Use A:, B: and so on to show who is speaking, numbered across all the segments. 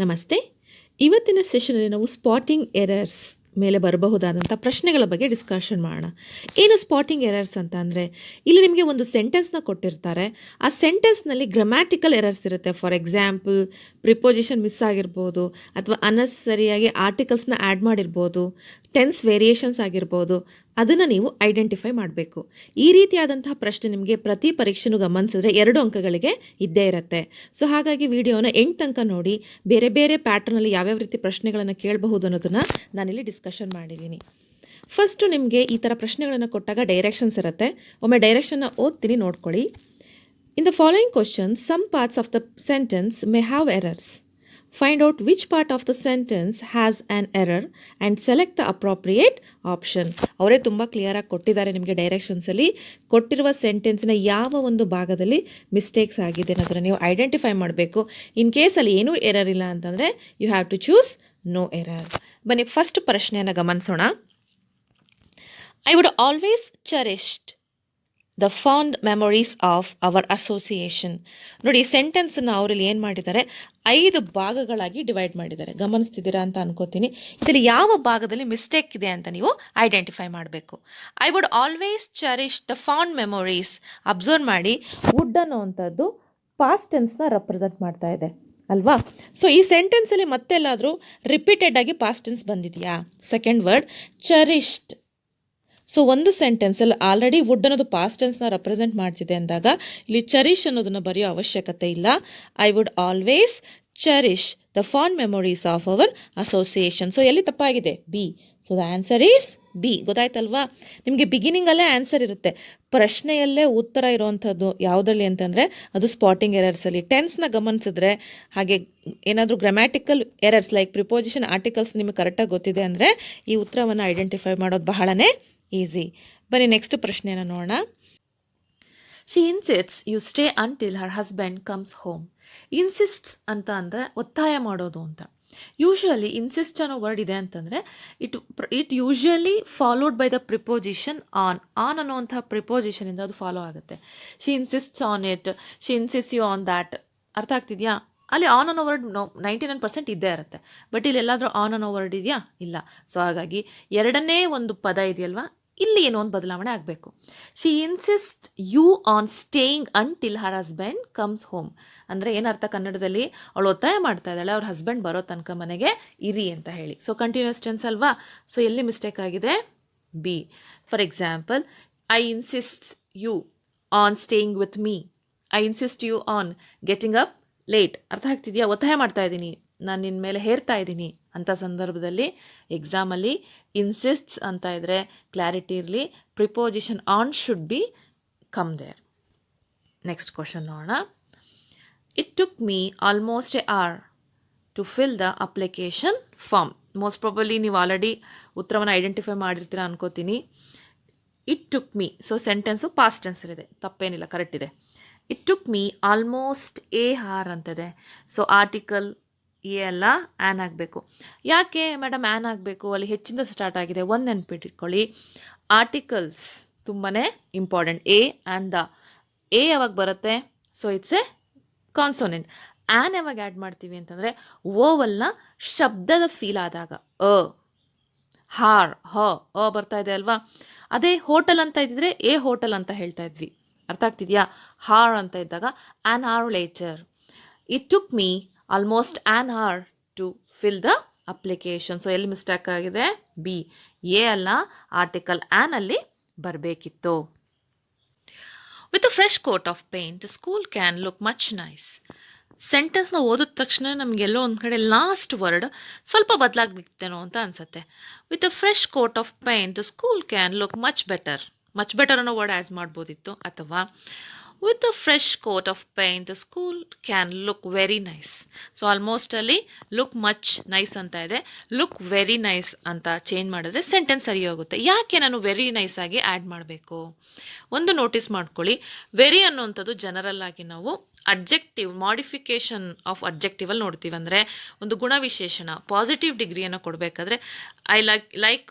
A: ನಮಸ್ತೆ. ಇವತ್ತಿನ ಸೆಷನಲ್ಲಿ ನಾವು ಸ್ಪಾಟಿಂಗ್ ಎರರ್ಸ್ ಮೇಲೆ ಬರಬಹುದಾದಂಥ ಪ್ರಶ್ನೆಗಳ ಬಗ್ಗೆ ಡಿಸ್ಕಷನ್ ಮಾಡೋಣ. ಏನು ಸ್ಪಾಟಿಂಗ್ ಎರರ್ಸ್ ಅಂತ ಅಂದರೆ, ಇಲ್ಲಿ ನಿಮಗೆ ಒಂದು ಸೆಂಟೆನ್ಸ್ನ ಕೊಟ್ಟಿರ್ತಾರೆ. ಆ ಸೆಂಟೆನ್ಸ್ನಲ್ಲಿ ಗ್ರಾಮ್ಯಾಟಿಕಲ್ ಎರರ್ಸ್ ಇರುತ್ತೆ. ಫಾರ್ ಎಕ್ಸಾಂಪಲ್, ಪ್ರಿಪೋಸಿಷನ್ ಮಿಸ್ ಆಗಿರ್ಬೋದು, ಅಥವಾ ಅನ್ನೆಸರಿಯಾಗಿ ಆರ್ಟಿಕಲ್ಸ್ನ ಆ್ಯಡ್ ಮಾಡಿರ್ಬೋದು, ಟೆನ್ಸ್ ವೇರಿಯೇಷನ್ಸ್ ಆಗಿರ್ಬೋದು. ಅದನ್ನು ನೀವು ಐಡೆಂಟಿಫೈ ಮಾಡಬೇಕು. ಈ ರೀತಿಯಾದಂತಹ ಪ್ರಶ್ನೆ ನಿಮಗೆ ಪ್ರತಿ ಪರೀಕ್ಷೆನೂ ಗಮನಿಸಿದ್ರೆ 2 ಅಂಕಗಳಿಗೆ ಇದ್ದೇ ಇರುತ್ತೆ. ಸೊ ಹಾಗಾಗಿ ವಿಡಿಯೋನ ಎಂಡ್ ತನಕ ನೋಡಿ, ಬೇರೆ ಬೇರೆ ಪ್ಯಾಟರ್ನಲ್ಲಿ ಯಾವ್ಯಾವ ರೀತಿ ಪ್ರಶ್ನೆಗಳನ್ನು ಕೇಳಬಹುದು ಅನ್ನೋದನ್ನು ನಾನಿಲ್ಲಿ ಡಿಸ್ಕಷನ್ ಮಾಡಿದ್ದೀನಿ. ಫಸ್ಟು ನಿಮಗೆ ಈ ಥರ ಪ್ರಶ್ನೆಗಳನ್ನು ಕೊಟ್ಟಾಗ ಡೈರೆಕ್ಷನ್ಸ್ ಇರುತ್ತೆ. ಒಮ್ಮೆ ಡೈರೆಕ್ಷನ್ನ ಓದ್ತೀನಿ, ನೋಡ್ಕೊಳ್ಳಿ. In the following questions, some parts of the sentence may have errors. Find out which part of the sentence has an error and select the appropriate option. ಅವರೇ ತುಂಬ ಕ್ಲಿಯರಾಗಿ ಕೊಟ್ಟಿದ್ದಾರೆ ನಿಮಗೆ ಡೈರೆಕ್ಷನ್ಸಲ್ಲಿ. ಕೊಟ್ಟಿರುವ ಸೆಂಟೆನ್ಸಿನ ಯಾವ ಒಂದು ಭಾಗದಲ್ಲಿ ಮಿಸ್ಟೇಕ್ಸ್ ಆಗಿದೆ ಅನ್ನೋದನ್ನು ನೀವು ಐಡೆಂಟಿಫೈ ಮಾಡಬೇಕು. ಇನ್ ಕೇಸಲ್ಲಿ ಏನೂ ಎರರ್ ಇಲ್ಲ ಅಂತಂದರೆ you have to choose no error. ಬನ್ನಿ ಫಸ್ಟ್ ಪ್ರಶ್ನೆಯನ್ನು ಗಮನಿಸೋಣ. I would always cherished the fond memories of our association. ನೋಡಿ, ಸೆಂಟೆನ್ಸನ್ನು ಅವರಲ್ಲಿ ಏನು ಮಾಡಿದ್ದಾರೆ, 5 ಭಾಗಗಳಾಗಿ ಡಿವೈಡ್ ಮಾಡಿದ್ದಾರೆ. ಗಮನಿಸ್ತಿದ್ದೀರಾ ಅಂತ ಅನ್ಕೋತೀನಿ. ಇದರಲ್ಲಿ ಯಾವ ಭಾಗದಲ್ಲಿ ಮಿಸ್ಟೇಕ್ ಇದೆ ಅಂತ ನೀವು ಐಡೆಂಟಿಫೈ ಮಾಡಬೇಕು. I would always cherish the fond memories. Observe ಮಾಡಿ, ವುಡ್ ಅನ್ನೋವಂಥದ್ದು ಪಾಸ್ಟ್ ಟೆನ್ಸ್ನ ರೆಪ್ರೆಸೆಂಟ್ ಮಾಡ್ತಾ ಇದೆ ಅಲ್ವಾ? ಸೊ ಈ ಸೆಂಟೆನ್ಸಲ್ಲಿ ಮತ್ತೆಲ್ಲಾದರೂ ರಿಪೀಟೆಡ್ ಆಗಿ ಪಾಸ್ಟ್ ಟೆನ್ಸ್ ಬಂದಿದೆಯಾ? Second word cherished. ಸೊ ಒಂದು ಸೆಂಟೆನ್ಸಲ್ಲಿ ಆಲ್ರೆಡಿ ವುಡ್ ಅನ್ನೋದು ಪಾಸ್ಟ್ ಟೆನ್ಸ್ನ ರೆಪ್ರೆಸೆಂಟ್ ಮಾಡ್ತಿದೆ ಅಂದಾಗ ಇಲ್ಲಿ ಚೆರಿಶ್ ಅನ್ನೋದನ್ನು ಬರೆಯೋ ಅವಶ್ಯಕತೆ ಇಲ್ಲ. I would always cherish the fond memories of our association. So ಎಲ್ಲಿ ತಪ್ಪಾಗಿದೆ? B. So the answer is B. ಗೊತ್ತಾಯ್ತಲ್ವಾ? ನಿಮಗೆ ಬಿಗಿನಿಂಗಲ್ಲೇ ಆನ್ಸರ್ ಇರುತ್ತೆ. ಪ್ರಶ್ನೆಯಲ್ಲೇ ಉತ್ತರ ಇರೋವಂಥದ್ದು ಯಾವುದರಲ್ಲಿ ಅಂತಂದರೆ ಅದು ಸ್ಪಾಟಿಂಗ್ ಎರರ್ಸಲ್ಲಿ. ಟೆನ್ಸ್ನ ಗಮನಿಸಿದ್ರೆ, ಹಾಗೆ ಏನಾದರೂ grammatical errors like preposition articles ನಿಮಗೆ ಕರೆಕ್ಟಾಗಿ ಗೊತ್ತಿದೆ ಅಂದರೆ ಈ ಉತ್ತರವನ್ನು ಐಡೆಂಟಿಫೈ ಮಾಡೋದು ಬಹಳನೇ ಈಸಿ. ಬನ್ನಿ ನೆಕ್ಸ್ಟ್ ಪ್ರಶ್ನೆಯನ್ನು ನೋಡೋಣ. She insists you stay until her husband comes home. Insists ಅಂತ ಅಂದರೆ ಒತ್ತಾಯ ಮಾಡೋದು ಅಂತ. ಯೂಶ್ವಲಿ ಇನ್ಸಿಸ್ಟ್ ಅನ್ನೋ ವರ್ಡ್ ಇದೆ ಅಂತಂದರೆ it usually followed by the preposition on. On ಅನ್ನೋವಂಥ ಪ್ರಿಪೋಸಿಷನಿಂದ ಅದು ಫಾಲೋ ಆಗುತ್ತೆ. She insists on it, she insist you on that. ಅರ್ಥ ಆಗ್ತಿದೆಯಾ? ಅಲ್ಲಿ ಆನ್ ಅನ್ನೋ ವರ್ಡ್ 99% ಇದ್ದೇ ಇರುತ್ತೆ. ಬಟ್ ಇಲ್ಲಿ ಎಲ್ಲಾದರೂ ಆನ್ ಅನ್ನೋ ವರ್ಡ್ ಇದೆಯಾ? ಇಲ್ಲ. ಸೊ ಹಾಗಾಗಿ ಎರಡನೇ ಒಂದು ಪದ ಇದೆಯಲ್ವಾ, ಇಲ್ಲಿ ಏನೋ ಒಂದು ಬದಲಾವಣೆ ಆಗಬೇಕು. She insist you on staying until her husband comes home. ಅಂದರೆ ಏನರ್ಥ ಕನ್ನಡದಲ್ಲಿ? ಅವಳು ಒತ್ತಾಯ ಮಾಡ್ತಾ ಇದ್ದಾಳೆ ಅವ್ರ ಹಸ್ಬೆಂಡ್ ಬರೋ ತನಕ ಮನೆಗೆ ಇರಿ ಅಂತ ಹೇಳಿ. ಸೊ ಕಂಟಿನ್ಯೂಸ್ ಟೆನ್ಸ್ ಅಲ್ವಾ? ಸೊ ಎಲ್ಲಿ ಮಿಸ್ಟೇಕ್ ಆಗಿದೆ? B. For example, I insist you on staying with me. I insist you on getting up late. ಅರ್ಥ ಆಗ್ತಿದೆಯಾ? ಒತ್ತಾಯ ಮಾಡ್ತಾ ಇದ್ದೀನಿ, ನಾನು ನಿನ್ನ ಮೇಲೆ ಹೇರ್ತಾ ಇದ್ದೀನಿ ಅಂಥ ಸಂದರ್ಭದಲ್ಲಿ ಎಕ್ಸಾಮಲ್ಲಿ ಇನ್ಸಿಸ್ಟ್ಸ್ ಅಂತ ಇದ್ದರೆ ಕ್ಲಾರಿಟಿ ಇರಲಿ, preposition on should be come there. Next question ನೋಡೋಣ. It took me almost a hour to fill the application form. Most probably ನೀವು ಆಲ್ರೆಡಿ ಉತ್ತರವನ್ನು ಐಡೆಂಟಿಫೈ ಮಾಡಿರ್ತೀರ ಅನ್ಕೋತೀನಿ. It took me, so sentence past ಟೆನ್ಸಲ್ಲಿದೆ, ತಪ್ಪೇನಿಲ್ಲ, ಕರೆಕ್ಟ್ ಇದೆ. It took me almost a hour ಅಂತಿದೆ. So article a ಅಲ್ಲ, an ಆಗಬೇಕು. ಯಾಕೆ ಮೇಡಮ್ ಆ್ಯನ್ ಆಗಬೇಕು? ಅಲ್ಲಿ ಹೆಚ್ಚಿಂದ ಸ್ಟಾರ್ಟ್ ಆಗಿದೆ. ಒಂದು ನೆನ್ಪಿಟ್ಕೊಳ್ಳಿ, ಆರ್ಟಿಕಲ್ಸ್ ತುಂಬಾ important. A and the. A ಯಾವಾಗ ಬರುತ್ತೆ? So it's A consonant. An ಯಾವಾಗ ಆ್ಯಡ್ ಮಾಡ್ತೀವಿ ಅಂತಂದರೆ ಓವಲ್ನ ಶಬ್ದದ ಫೀಲ್ ಆದಾಗ. ಅ, ಹಾರ್, ಹ, ಅ ಬರ್ತಾ ಇದೆ ಅಲ್ವಾ? ಅದೇ ಹೋಟೆಲ್ ಅಂತ ಇದ್ದಿದ್ರೆ ಎ ಹೋಟೆಲ್ ಅಂತ ಹೇಳ್ತಾ ಇದ್ವಿ. ಅರ್ಥ ಆಗ್ತಿದೆಯಾ? ಹಾರ್ ಅಂತ ಇದ್ದಾಗ an hour later. It took me almost an hour to fill the application. So ಎಲ್ಲಿ ಮಿಸ್ಟೇಕ್ ಆಗಿದೆ? ಬಿ. ಎ ಅಲ್ಲ, ಆರ್ಟಿಕಲ್ ಆನ್ ಅಲ್ಲಿ ಬರಬೇಕಿತ್ತು. With a fresh coat of paint school can look much nice. ಸೆಂಟೆನ್ಸ್ನ ಓದಿದ ತಕ್ಷಣ ನಮಗೆಲ್ಲೋ ಒಂದು ಕಡೆ ಲಾಸ್ಟ್ ವರ್ಡ್ ಸ್ವಲ್ಪ ಬದಲಾಗಬೇಕಿತ್ತೇನೋ ಅಂತ ಅನಿಸುತ್ತೆ. With a fresh coat of paint school can look much better. Much better ಅನ್ನೋ ವರ್ಡ್ ಆ್ಯಡ್ ಮಾಡ್ಬೋದಿತ್ತು. ಅಥವಾ with a fresh coat of paint school can look very nice. So almost ಅಲ್ಲಿ ಲುಕ್ ಮಚ್ ನೈಸ್ ಅಂತ ಇದೆ, look very nice ಅಂತ change ಮಾಡಿದ್ರೆ sentence ಸರಿ ಹೋಗುತ್ತೆ. ಯಾಕೆ ನಾನು ವೆರಿ ನೈಸ್ ಆಗಿ ಆ್ಯಡ್ ಮಾಡಬೇಕು? ಒಂದು ನೋಟಿಸ್ ಮಾಡ್ಕೊಳ್ಳಿ, ವೆರಿ ಅನ್ನೋವಂಥದ್ದು ಜನರಲ್ ಆಗಿ ನಾವು ಅಡ್ಜೆಕ್ಟಿವ್, ಮಾಡಿಫಿಕೇಶನ್ ಆಫ್ ಅಡ್ಜೆಕ್ಟಿವಲ್ಲಿ ನೋಡ್ತೀವಿ. ಅಂದರೆ ಒಂದು ಗುಣವಿಶೇಷಣ, ಪಾಸಿಟಿವ್ ಡಿಗ್ರಿಯನ್ನು ಕೊಡಬೇಕಾದ್ರೆ ಐ ಲೈಕ್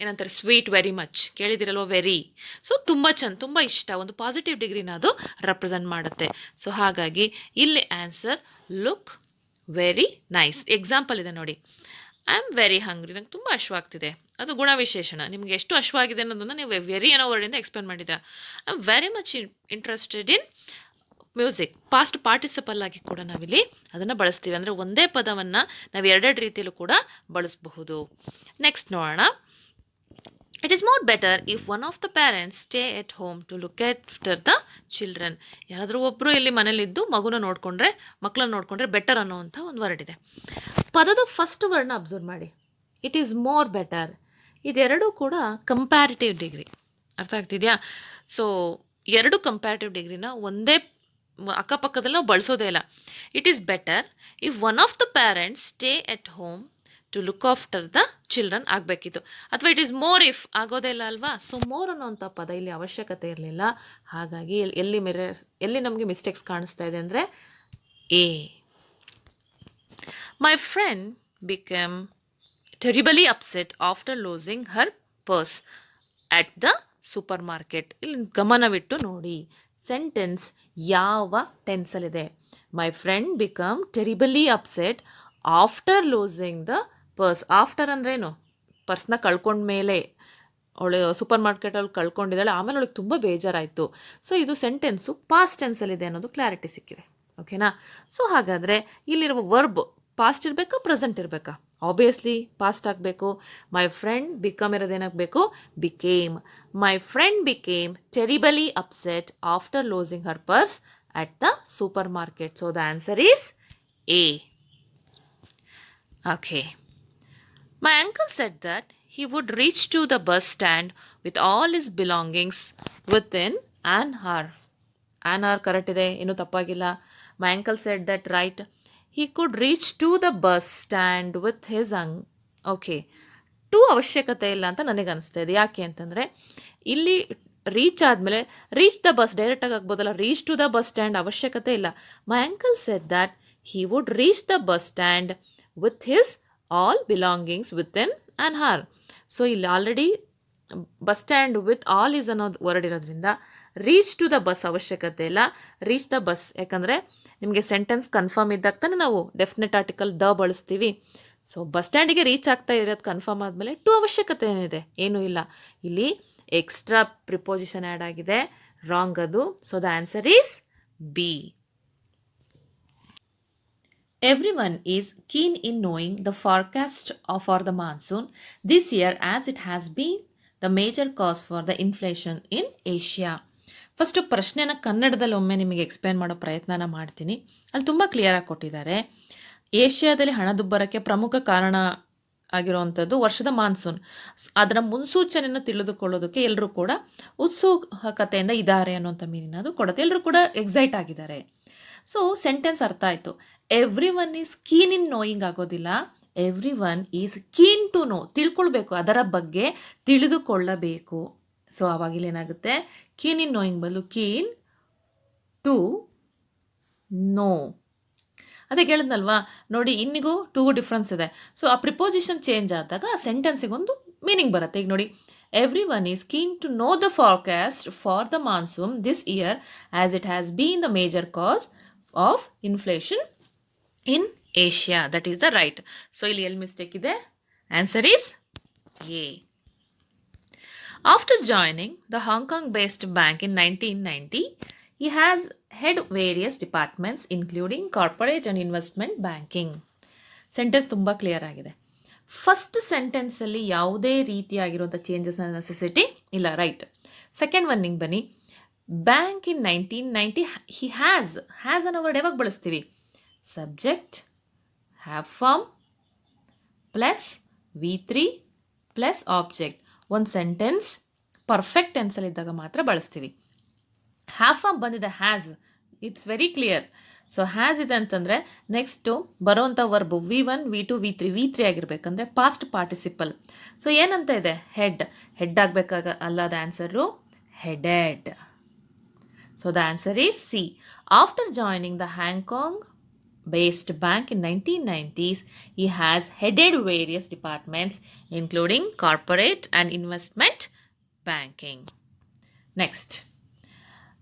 A: ಏನಂತಾರೆ, ಸ್ವೀಟ್ ವೆರಿ ಮಚ್. ಕೇಳಿದಿರಲ್ವ? ವೆರಿ. ಸೊ ತುಂಬ ಚಂದ, ತುಂಬ ಇಷ್ಟ, ಒಂದು ಪಾಸಿಟಿವ್ ಡಿಗ್ರಿನ ಅದು ರೆಪ್ರೆಸೆಂಟ್ ಮಾಡುತ್ತೆ. ಸೊ ಹಾಗಾಗಿ ಇಲ್ಲಿ answer look very nice. Example ಇದೆ ನೋಡಿ, ಐ ಆಮ್ ವೆರಿ ಹಂಗ್ರಿ, ನಂಗೆ ತುಂಬ ಹಶ್ವಾಗ್ತಿದೆ. ಅದು ಗುಣವಿಶೇಷಣ. ನಿಮ್ಗೆ ಎಷ್ಟು ಹಶ್ವಾಗಿದೆ ಅನ್ನೋದನ್ನು ನೀವು ವೆರಿ ಅನ್ನೋ ವರ್ಡಿಂದ ಎಕ್ಸ್ಪ್ಲೇನ್ ಮಾಡಿದ್ದೀರಾ. I am very much interested in music. Past participle ಆಗಿ ಕೂಡ ನಾವಿಲ್ಲಿ ಅದನ್ನು ಬಳಸ್ತೀವಿ. ಅಂದರೆ ಒಂದೇ ಪದವನ್ನು ನಾವು ಎರಡೆರಡು ರೀತಿಯಲ್ಲೂ ಕೂಡ ಬಳಸಬಹುದು. ನೆಕ್ಸ್ಟ್ ನೋಡೋಣ. It is more better if one of the parents stay at home to look after the children. ಯಾರಾದರೂ ಒಬ್ಬರು ಇಲ್ಲಿ ಮನೇಲಿದ್ದು ಮಕ್ಕಳನ್ನ ನೋಡಿಕೊಂಡ್ರೆ ಬೆಟರ್ ಅನ್ನೋವಂಥ ಒಂದು ವರ್ಡ್ ಇದೆ. ಪದದ ಫಸ್ಟ್ ವರ್ಡ್ನ ಅಬ್ಸರ್ವ್ ಮಾಡಿ. It is more better. ಇದೆರಡೂ ಕೂಡ ಕಂಪ್ಯಾರಿಟಿವ್ ಡಿಗ್ರಿ. ಅರ್ಥ ಆಗ್ತಿದೆಯಾ? ಸೊ ಎರಡು ಕಂಪ್ಯಾರಿಟಿವ್ ಡಿಗ್ರಿನ ಒಂದೇ ಅಕ್ಕಪಕ್ಕದಲ್ಲಿ ನಾವು ಬಳಸೋದೇ ಇಲ್ಲ. It is better if one of the parents stay at home to look after the children ಆಗಬೇಕಿತ್ತು. ಅಥವಾ ಇಟ್ ಈಸ್ ಮೋರ್ ಇಫ್ ಆಗೋದೇ ಇಲ್ಲ ಅಲ್ವಾ? ಸೊ ಮೋರ್ ಅನ್ನೋಂಥ ಪದ ಇಲ್ಲಿ ಅವಶ್ಯಕತೆ ಇರಲಿಲ್ಲ. ಹಾಗಾಗಿ ಎಲ್ಲಿ ನಮಗೆ ಮಿಸ್ಟೇಕ್ಸ್ ಕಾಣಿಸ್ತಾ ಇದೆ ಅಂದರೆ A. My friend become terribly upset after losing her purse at the supermarket. ಇಲ್ಲಿ ಗಮನವಿಟ್ಟು ನೋಡಿ, ಸೆಂಟೆನ್ಸ್ ಯಾವ ಟೆನ್ಸಲ್ಲಿದೆ. My friend become terribly upset after losing the purse. After ಅಂದ್ರೇನು? ಪರ್ಸ್ನ ಕಳ್ಕೊಂಡ್ಮೇಲೆ, ಅವಳು ಸೂಪರ್ ಮಾರ್ಕೆಟಲ್ಲಿ ಕಳ್ಕೊಂಡಿದ್ದಾಳೆ, ಆಮೇಲೆ ಅವಳಿಗೆ ತುಂಬ ಬೇಜಾರಾಯಿತು. ಸೊ ಇದು ಸೆಂಟೆನ್ಸು ಪಾಸ್ಟ್ ಟೆನ್ಸಲ್ಲಿದೆ ಅನ್ನೋದು ಕ್ಲಾರಿಟಿ ಸಿಕ್ಕಿದೆ. ಓಕೆನಾ? ಸೊ ಹಾಗಾದರೆ ಇಲ್ಲಿರುವ ವರ್ಬ್ ಪಾಸ್ಟ್ ಇರಬೇಕಾ ಪ್ರೆಸೆಂಟ್ ಇರಬೇಕಾ? ಆಬ್ವಿಯಸ್ಲಿ ಪಾಸ್ಟ್ ಆಗಬೇಕು. ಮೈ ಫ್ರೆಂಡ್ ಬಿಕಮ್ ಇರೋದೇನಾಗಬೇಕು? Became. My friend became terribly upset after losing her purse at the supermarket. So the answer is A. Okay. My uncle said that he would reach to the bus stand with all his belongings within an hour. An hour correct ಇದೆ, ಇನ್ನೂ ತಪ್ಪಾಗಿಲ್ಲ. My uncle said that, right? He could reach to the bus stand with his okay. To ಅವಶ್ಯಕತೆ ಇಲ್ಲ ಅಂತ ನನಗೆ ಅನಿಸ್ತಾ ಇದೆ. ಯಾಕೆ ಅಂತಂದರೆ ಇಲ್ಲಿ ರೀಚ್ ಆದಮೇಲೆ ರೀಚ್ ದ ಬಸ್ ಡೈರೆಕ್ಟಾಗಿ ಆಗ್ಬೋದಲ್ಲ, reach to the bus stand ಅವಶ್ಯಕತೆ ಇಲ್ಲ. My uncle said that he would reach the bus stand with his all belongings within an hour. So ಇಲ್ಲಿ already bus stand with all his ಅನ್ನೋದು word ಇರೋದ್ರಿಂದ reach to the bus ಅವಶ್ಯಕತೆ ಇಲ್ಲ. Reach the bus, ಯಾಕಂದರೆ ನಿಮಗೆ sentence confirm ಇದ್ದಾಗ ತಾನೇ ನಾವು ಡೆಫಿನೆಟ್ ಆರ್ಟಿಕಲ್ ದ ಬಳಸ್ತೀವಿ. ಸೊ ಬಸ್ ಸ್ಟ್ಯಾಂಡಿಗೆ ರೀಚ್ ಆಗ್ತಾ ಇರೋದು ಕನ್ಫರ್ಮ್ ಆದಮೇಲೆ ಟು ಅವಶ್ಯಕತೆ ಏನಿದೆ? ಏನೂ ಇಲ್ಲ. ಇಲ್ಲಿ ಎಕ್ಸ್ಟ್ರಾ ಪ್ರಿಪೋಸಿಷನ್ ಆ್ಯಡ್ ಆಗಿದೆ, ರಾಂಗ್ ಅದು. So the answer is B. Everyone is keen in knowing the forecast for the monsoon this year as it has been the major cause for the inflation in Asia. First ಪ್ರಶ್ನೆನ ಕನ್ನಡದಲ್ಲಿ ಒಮ್ಮೆ ನಿಮಗೆ explain ಮಾಡೋ ಪ್ರಯತ್ನನ ಮಾಡ್ತೀನಿ. ಅಲ್ಲಿ ತುಂಬ ಕ್ಲಿಯರಾಗಿ ಕೊಟ್ಟಿದ್ದಾರೆ. ಏಷ್ಯಾದಲ್ಲಿ ಹಣದುಬ್ಬರಕ್ಕೆ ಪ್ರಮುಖ ಕಾರಣ ಆಗಿರುವಂಥದ್ದು ವರ್ಷದ ಮಾನ್ಸೂನ್. ಅದರ ಮುನ್ಸೂಚನೆಯನ್ನು ತಿಳಿದುಕೊಳ್ಳೋದಕ್ಕೆ ಎಲ್ಲರೂ ಕೂಡ ಉತ್ಸುಕತೆಯಿಂದ ಇದ್ದಾರೆ ಅನ್ನೋಂಥ ಮೀನಿನ ಅದು ಕೊಡುತ್ತೆ. ಎಲ್ಲರೂ ಕೂಡ ಎಕ್ಸೈಟ್ ಆಗಿದ್ದಾರೆ. ಸೊ ಸೆಂಟೆನ್ಸ್ ಅರ್ಥ ಆಯಿತು. Everyone is keen in knowing ಆಗೋದಿಲ್ಲ. Everyone is keen to know, ತಿಳ್ಕೊಳ್ಬೇಕು, ಅದರ ಬಗ್ಗೆ ತಿಳಿದುಕೊಳ್ಳಬೇಕು. ಸೊ ಆವಾಗಿಲ್ಲೇನಾಗುತ್ತೆ? ಕೀನ್ ಇನ್ ನೋಯಿಂಗ್ ಬದಲು ಕೀನ್ ಟು ನೋ. ಅದೇ ಕೇಳಿದ್ನಲ್ವಾ ನೋಡಿ, ಇನ್ನಿಗೂ ಟೂಗೂ ಡಿಫ್ರೆನ್ಸ್ ಇದೆ. ಸೊ ಆ ಪ್ರಿಪೋಸಿಷನ್ ಚೇಂಜ್ ಆದಾಗ ಆ ಸೆಂಟೆನ್ಸಿಗೊಂದು ಮೀನಿಂಗ್ ಬರುತ್ತೆ. ಈಗ ನೋಡಿ, everyone is keen to know the forecast for the monsoon this year as it has been the major cause of inflation in Asia. That is the right. So ಇಲ್ಲಿ ಎಲ್ಲಿ mistake ಇದೆ? Answer is A. After joining the Hong Kong based bank in 1990, he has head various departments including corporate and investment banking. Sentence ತುಂಬ clear ಆಗಿದೆ. First ಸೆಂಟೆನ್ಸಲ್ಲಿ ಯಾವುದೇ ರೀತಿಯಾಗಿರುವಂಥ changes necessity ಇಲ್ಲ, right. Second ಒನ್ನಿಗೆ ಬನ್ನಿ. ಬ್ಯಾಂಕ್ ಇನ್ 1990, ಹಿ ಹ್ಯಾಸ್ ಅನ್ನೋ word ಯಾವಾಗ ಬಳಸ್ತೀವಿ? Subject have form plus V3 plus object. ಒಂದು ಸೆಂಟೆನ್ಸ್ ಪರ್ಫೆಕ್ಟ್ ಟೆನ್ಸಲ್ಲಿದ್ದಾಗ ಮಾತ್ರ ಬಳಸ್ತೀವಿ. ಹ್ಯಾವ್ ಫಾರ್ಮ್ ಬಂದಿದೆ has, it's very clear. So has ಇದೆ ಅಂತಂದರೆ ನೆಕ್ಸ್ಟು ಬರೋವಂಥ ವರ್ಬು V1 V2 V3 ಆಗಿರಬೇಕಂದ್ರೆ ಪಾಸ್ಟ್ ಪಾರ್ಟಿಸಿಪಲ್. ಸೊ ಏನಂತ ಇದೆ? ಹೆಡ್ ಆಗಬೇಕಾಗ ಅಲ್ಲ, the answer headed. So the answer is C. After joining the Hong Kong based bank in 1990s, he has headed various departments including corporate and investment banking. Next,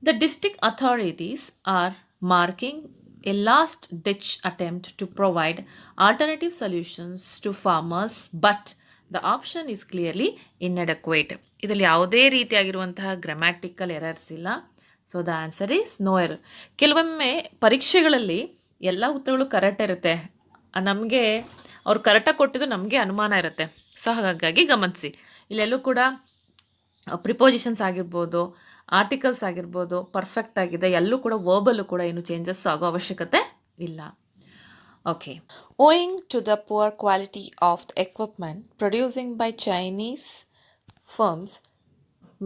A: the district authorities are marking a last ditch attempt to provide alternative solutions to farmers, but the option is clearly inadequate. ಇದರಲ್ಲಿ ಯಾವುದೇ ರೀತಿಯಾಗಿರುವಂತಹ grammatical errors ಇಲ್ಲ. So the answer is no error. ಕೆಲವೊಮ್ಮೆ ಪರೀಕ್ಷೆಗಳಲ್ಲಿ ಎಲ್ಲ ಉತ್ತರಗಳು correct ಇರುತ್ತೆ, ನಮಗೆ ಅವ್ರು ಕರೆಕ್ಟಾಗಿ ಕೊಟ್ಟಿದ್ದು ನಮಗೆ ಅನುಮಾನ ಇರುತ್ತೆ. ಸೊ ಹಾಗಾಗಿ ಗಮನಿಸಿ, ಇಲ್ಲೆಲ್ಲೂ ಕೂಡ ಪ್ರಿಪೋಸಿಷನ್ಸ್ ಆಗಿರ್ಬೋದು, ಆರ್ಟಿಕಲ್ಸ್ ಆಗಿರ್ಬೋದು ಪರ್ಫೆಕ್ಟ್ ಆಗಿದೆ. ಎಲ್ಲೂ ಕೂಡ ವರ್ಬಲ್ಲೂ ಕೂಡ ಏನು ಚೇಂಜಸ್ ಆಗೋ ಅವಶ್ಯಕತೆ ಇಲ್ಲ. Okay. Owing to the poor quality of the equipment producing by Chinese firms,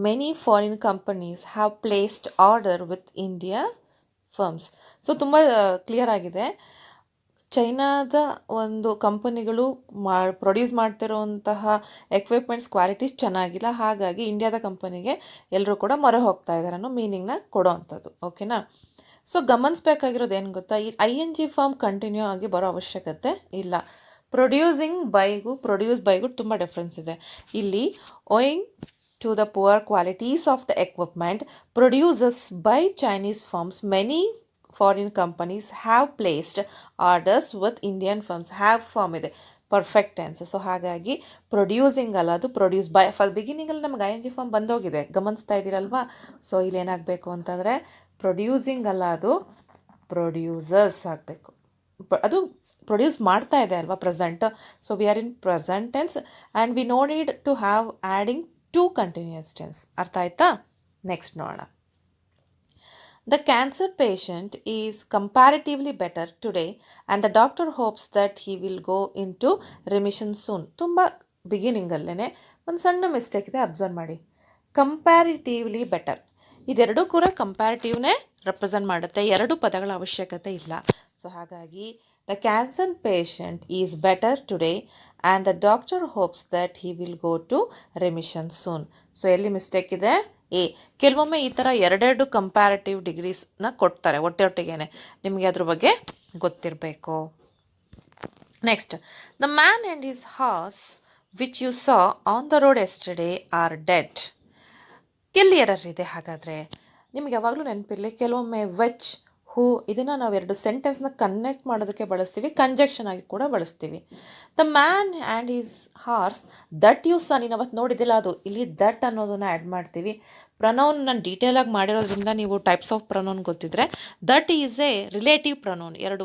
A: many foreign companies have placed order with India firms. So ತುಂಬ ಕ್ಲಿಯರ್ ಆಗಿದೆ. ಚೈನಾದ ಒಂದು ಕಂಪನಿಗಳು ಪ್ರೊಡ್ಯೂಸ್ ಮಾಡ್ತಿರೋಂತಹ ಎಕ್ವಿಪ್ಮೆಂಟ್ಸ್ ಕ್ವಾಲಿಟೀಸ್ ಚೆನ್ನಾಗಿಲ್ಲ, ಹಾಗಾಗಿ ಇಂಡಿಯಾದ ಕಂಪನಿಗೆ ಎಲ್ಲರೂ ಕೂಡ ಮೊರೆ ಹೋಗ್ತಾ ಇದ್ದಾರೆ ಅನ್ನೋ ಮೀನಿಂಗ್ನ ಕೊಡೋ ಅಂಥದ್ದು. ಓಕೆನಾ? ಸೊ ಗಮನಿಸ್ಬೇಕಾಗಿರೋದು ಏನು ಗೊತ್ತಾ, ಈ ING ಫಾರ್ಮ್ ಕಂಟಿನ್ಯೂ ಆಗಿ ಬರೋ ಅವಶ್ಯಕತೆ ಇಲ್ಲ. ಪ್ರೊಡ್ಯೂಸ್ ಬೈಗೂ ತುಂಬ ಡಿಫ್ರೆನ್ಸ್ ಇದೆ. ಇಲ್ಲಿ owing to the poor qualities of the equipment produces by Chinese farms, many foreign companies have placed orders with Indian firms. Have form ಇದೆ, ಪರ್ಫೆಕ್ಟ್ ಟೆನ್ಸ್. ಸೊ ಹಾಗಾಗಿ producing ಅಲ್ಲ, ಅದು ಪ್ರೊಡ್ಯೂಸ್ ಬೈ. ಬಿಗಿನಿಂಗಲ್ಲಿ ನಮ್ಗೆ ING form ಬಂದೋಗಿದೆ, ಗಮನಿಸ್ತಾ ಇದ್ದೀರಲ್ವಾ? So ಇಲ್ಲಿ ಏನಾಗಬೇಕು ಅಂತಂದರೆ producing ಅಲ್ಲ, ಅದು ಪ್ರೊಡ್ಯೂಸರ್ಸ್ ಆಗಬೇಕು. ಅದು ಪ್ರೊಡ್ಯೂಸ್ ಮಾಡ್ತಾ ಇದೆ ಅಲ್ವಾ present. So we are in present tense and we no need to have adding to continuous tense. ಅರ್ಥ ಆಯ್ತಾ? ನೆಕ್ಸ್ಟ್ ನೋಡೋಣ. The cancer patient is comparatively better today and the doctor hopes that he will go into remission soon. ತುಂಬ ಬಿಗಿನಿಂಗಲ್ಲೇ ಒಂದು ಸಣ್ಣ mistake ಇದೆ, observe ಮಾಡಿ. Comparatively better, ಇದೆರಡೂ ಕೂಡ ಕಂಪ್ಯಾರಿಟಿವ್ನೇ ರೆಪ್ರೆಸೆಂಟ್ ಮಾಡುತ್ತೆ, ಎರಡು ಪದಗಳ ಅವಶ್ಯಕತೆ ಇಲ್ಲ. ಸೊ ಹಾಗಾಗಿ the cancer patient is better today and the doctor hopes that he will go to remission soon. So ಎಲ್ಲಿ ಮಿಸ್ಟೇಕ್ ಇದೆ? ಎ. ಕೆಲವೊಮ್ಮೆ ಈ ಥರ ಎರಡೆರಡು ಕಂಪ್ಯಾರಿಟಿವ್ ಡಿಗ್ರೀಸ್ನ ಕೊಡ್ತಾರೆ ಒಟ್ಟೊಟ್ಟಿಗೆ, ನಿಮಗೆ ಅದ್ರ ಬಗ್ಗೆ ಗೊತ್ತಿರಬೇಕು. Next, the man and his horse which you saw on the road yesterday are dead. ಎಲ್ಲಿ ಎರರ್ ಇದೆ ಹಾಗಾದರೆ? ನಿಮ್ಗೆ ಯಾವಾಗಲೂ ನೆನಪಿರಲಿ, ಕೆಲವೊಮ್ಮೆ ವೆಚ್, ಹೂ, ಇದನ್ನು ನಾವು ಎರಡು ಸೆಂಟೆನ್ಸ್ನ ಕನೆಕ್ಟ್ ಮಾಡೋದಕ್ಕೆ ಬಳಸ್ತೀವಿ, ಕಂಜಕ್ಷನ್ ಆಗಿ ಕೂಡ ಬಳಸ್ತೀವಿ. The man and is horse that you saw, ನೀನು ಅವತ್ತು ನೋಡಿದ್ದಿಲ್ಲ, ಅದು ಇಲ್ಲಿ ದಟ್ ಅನ್ನೋದನ್ನು ಆ್ಯಡ್ ಮಾಡ್ತೀವಿ. ಪ್ರನೌನ್ ನಾನು ಡೀಟೇಲಾಗಿ ಮಾಡಿರೋದ್ರಿಂದ ನೀವು ಟೈಪ್ಸ್ ಆಫ್ ಪ್ರನೌನ್ ಗೊತ್ತಿದ್ರೆ, that is A relative pronoun, ಎರಡು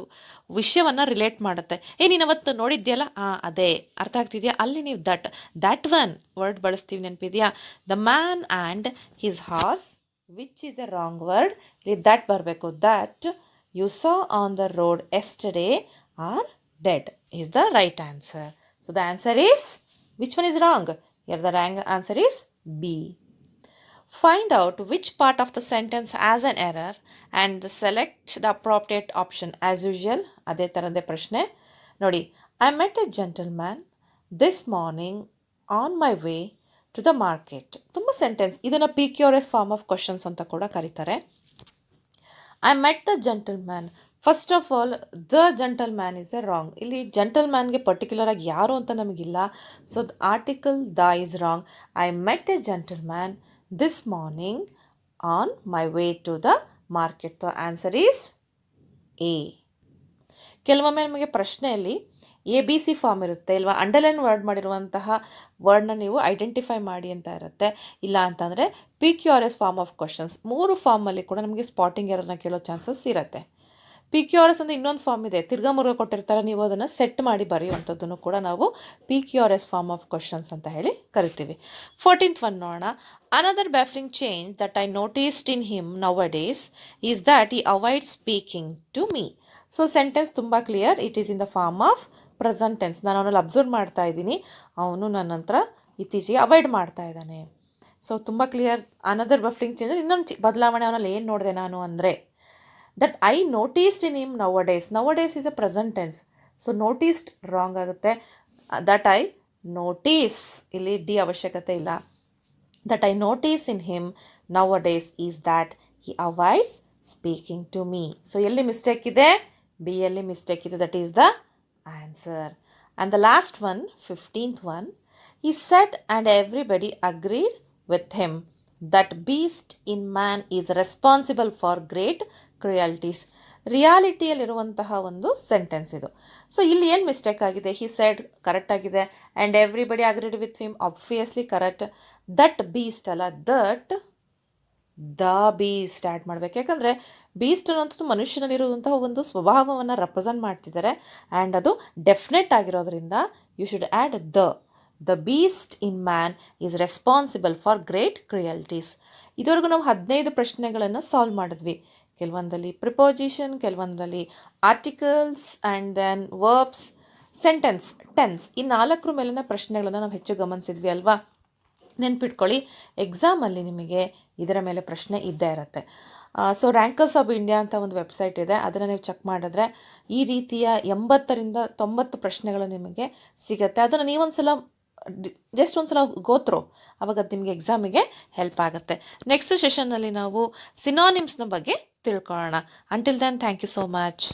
A: ವಿಷಯವನ್ನು ರಿಲೇಟ್ ಮಾಡುತ್ತೆ. ನೀನು ಅವತ್ತು ನೋಡಿದ್ಯಲ್ಲ, ಅದೇ, ಅರ್ಥ ಆಗ್ತಿದೆಯಾ? ಅಲ್ಲಿ ನೀವು ದಟ್ ಒನ್ ವರ್ಡ್ ಬಳಸ್ತೀವಿ, ನೆನಪಿದೆಯಾ? The man and his horse which is a wrong word, ಇಲ್ಲಿ ದಟ್ ಬರಬೇಕು. That you saw on the road yesterday are dead is the right answer. So the answer is, which one is wrong? The wrong answer is B. Find out which part of the sentence has an error and select the appropriate option. As usual, ಅದೇ ಥರದೇ ಪ್ರಶ್ನೆ ನೋಡಿ. I met a gentleman this morning on my way to the market. ತುಂಬ sentence, ಇದನ್ನು PQRS form of questions ಅಂತ ಕೂಡ ಕರೀತಾರೆ. I met the gentleman. First of all, the gentleman is A wrong. ಇಲ್ಲಿ ಜೆಂಟಲ್ಮ್ಯಾನ್ಗೆ particular ಆಗಿ ಯಾರು ಅಂತ ನಮಗಿಲ್ಲ. So article the is wrong. I met A gentleman this morning on my way to the market. The answer is A. ಕೆಲವೊಮ್ಮೆ ನಮಗೆ ಪ್ರಶ್ನೆಯಲ್ಲಿ ABC form ಇರುತ್ತೆ ಇಲ್ವಾ, ಅಂಡರ್ಲೈನ್ ವರ್ಡ್ ಮಾಡಿರುವಂತಹ ವರ್ಡ್ನ ನೀವು ಐಡೆಂಟಿಫೈ ಮಾಡಿ ಅಂತ ಇರುತ್ತೆ. ಇಲ್ಲ ಅಂತಂದರೆ PQRS ಫಾರ್ಮ್ ಆಫ್ ಕ್ವಶನ್ಸ್, ಮೂರು ಫಾರ್ಮಲ್ಲಿ ಕೂಡ ನಮಗೆ ಸ್ಪಾಟಿಂಗ್ ಎರರ್ನ ಕೇಳೋ ಚಾನ್ಸಸ್ ಇರುತ್ತೆ. PQRS ಅಂದರೆ ಇನ್ನೊಂದು ಫಾರ್ಮ್ ಇದೆ, ತಿರ್ಗಾ ಕೊಟ್ಟಿರ್ತಾರೆ, ನೀವು ಅದನ್ನು ಸೆಟ್ ಮಾಡಿ ಬರೆಯುವಂಥದ್ದನ್ನು ಕೂಡ ನಾವು PQRS ಫಾರ್ಮ್ ಆಫ್ ಕ್ವಶನ್ಸ್ ಅಂತ ಹೇಳಿ ಕರಿತೀವಿ. 14th ಒನ್ ನೋಡೋಣ. Another baffling change that I noticed in him nowadays is that he avoid speaking to me. So sentence ತುಂಬ clear, it is in the form of present tense. ನಾನು ಅವನಲ್ಲಿ observe ಮಾಡ್ತಾ ಇದ್ದೀನಿ, ಅವನು ನನ್ನ ಹತ್ರ ಇತ್ತೀಚೆಗೆ ಅವಾಯ್ಡ್ ಮಾಡ್ತಾ ಇದ್ದಾನೆ. ಸೊ ತುಂಬ ಕ್ಲಿಯರ್. ಅನದರ್ ಬ್ಯಾಫ್ಲಿಂಗ್ ಚೇಂಜ್, ಇನ್ನೊಂದು ಬದಲಾವಣೆ ಅವನಲ್ಲಿ ಏನು ನೋಡಿದೆ ನಾನು ಅಂದರೆ, that I noticed in him nowadays. Nowadays is a present tense. So noticed wrong ಆಗುತ್ತೆ. ದಟ್ ಐ ನೋಟಿಸ್, ಇಲ್ಲಿ ಡಿ ಅವಶ್ಯಕತೆ ಇಲ್ಲ. That I notice in him nowadays is that he avoids speaking to me. So ಎಲ್ಲಿ mistake ಇದೆ? B ಯಲ್ಲಿ mistake ಇದೆ. That is the answer. And the last one, 15th one, he said and everybody agreed with him that beast in man is responsible for great cruelties. ರಿಯಾಲಿಟಿಯಲ್ಲಿರುವಂತಹ ಒಂದು sentence ಇದು. So ಇಲ್ಲಿ ಏನು mistake ಆಗಿದೆ, he said correct ಆಗಿದೆ and everybody agreed with him, obviously correct. That beast ಅಲ್ಲ, that the beast add ಮಾಡಬೇಕು. ಯಾಕಂದರೆ beast ಅನ್ನೋಂಥದ್ದು ಮನುಷ್ಯನಲ್ಲಿರುವಂತಹ ಒಂದು ಸ್ವಭಾವವನ್ನು ರೆಪ್ರೆಸೆಂಟ್ ಮಾಡ್ತಿದ್ದಾರೆ ಆ್ಯಂಡ್ ಅದು ಡೆಫಿನೆಟ್ ಆಗಿರೋದ್ರಿಂದ you should add the beast in man is responsible for great cruelties. ಇದುವರೆಗೂ ನಾವು 15 ಪ್ರಶ್ನೆಗಳನ್ನು ಸಾಲ್ವ್ ಮಾಡಿದ್ವಿ. ಕೆಲವೊಂದಲ್ಲಿ ಪ್ರಿಪೋಸಿಷನ್, ಕೆಲವೊಂದರಲ್ಲಿ articles and then verbs, sentence, tense, ಈ 4 ಮೇಲಿನ ಪ್ರಶ್ನೆಗಳನ್ನು ನಾವು ಹೆಚ್ಚು ಗಮನಿಸಿದ್ವಿ ಅಲ್ವಾ. ನೆನ್ಪಿಟ್ಕೊಳ್ಳಿ, ಎಕ್ಸಾಮಲ್ಲಿ ನಿಮಗೆ ಇದರ ಮೇಲೆ ಪ್ರಶ್ನೆ ಇದ್ದೇ ಇರುತ್ತೆ. ಸೊ ರ್ಯಾಂಕರ್ಸ್ ಆಫ್ ಇಂಡಿಯಾ ಅಂತ ಒಂದು ವೆಬ್ಸೈಟ್ ಇದೆ, ಅದನ್ನು ನೀವು ಚೆಕ್ ಮಾಡಿದ್ರೆ ಈ ರೀತಿಯ 80ರಿಂದ 90 ಪ್ರಶ್ನೆಗಳು ನಿಮಗೆ ಸಿಗುತ್ತೆ. ಅದನ್ನು ನೀವೊಂದ್ಸಲ ಜಸ್ಟ್ ಒಂದ್ಸಲ ಗೋತ್ರೋ, ಅವಾಗ ಅದು ನಿಮಗೆ ಎಕ್ಸಾಮಿಗೆ ಹೆಲ್ಪ್ ಆಗುತ್ತೆ. ನೆಕ್ಸ್ಟ್ ಸೆಷನ್ನಲ್ಲಿ ನಾವು ಸಿನಾನಿಮ್ಸ್ನ ಬಗ್ಗೆ ತಿಳ್ಕೊಳ್ಳೋಣ. Until then, thank you so much.